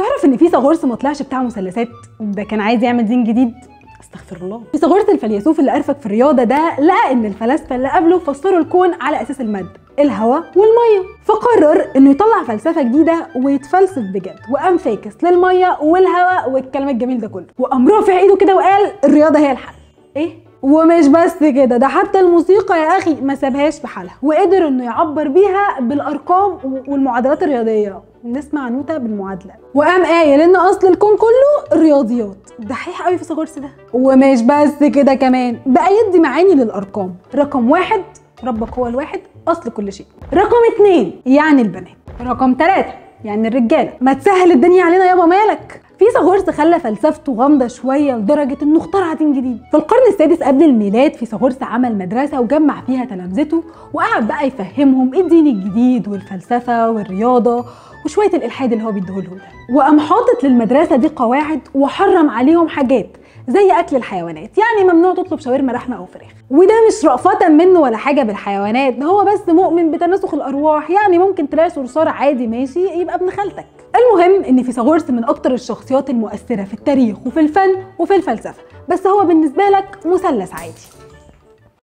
تعرف ان فيثاغورس ما طلعش بتاع مثلثات، ده كان عايز يعمل دين جديد. استغفر الله. فيثاغورس الفيلسوف اللي قرفك في الرياضه ده لقى ان الفلاسفه اللي قبله فسروا الكون على اساس الماده، الهواء والميه، فقرر انه يطلع فلسفه جديده ويتفلسف بجد، وقام فاكس للميه والهواء والكلام الجميل ده كله، وقام رافع ايده كده وقال الرياضه هي الحل. ايه؟ ومش بس كده، ده حتى الموسيقى يا اخي ما سابهاش في حالها، وقدر انه يعبر بيها بالارقام والمعادلات الرياضيه. نسمع نوتة بالمعادله، وقام قايل ان اصل الكون كله الرياضيات. دحيح قوي فيثاغورس ده. ومش بس كده كمان، بقى يدي معاني للارقام. رقم 1 ربك هو الواحد اصل كل شيء. رقم 2 يعني البنات. رقم 3 يعني الرجاله. ما تسهل الدنيا علينا يابا مالك. فيثاغورس خلى فلسفته غامضه شويه لدرجه انه اخترع دين جديد. في القرن السادس قبل الميلاد فيثاغورس عمل مدرسه وجمع فيها تلامذته، وقعد بقى يفهمهم الدين الجديد والفلسفه والرياضه وشويه الالحاد اللي هو بيديهولهم ده. وقام حاطط للمدرسه دي قواعد وحرم عليهم حاجات زي اكل الحيوانات، يعني ممنوع تطلب شاورما لحمه او فراخ. وده مش رأفة منه ولا حاجه بالحيوانات، ده هو بس مؤمن بتناسخ الارواح، يعني ممكن تلاقي صرصار عادي ماشي يبقى ابن خالتك. المهم ان فيثاغورس من اكتر الشخصيات المؤثره في التاريخ وفي الفن وفي الفلسفه، بس هو بالنسبه لك مثلث عادي.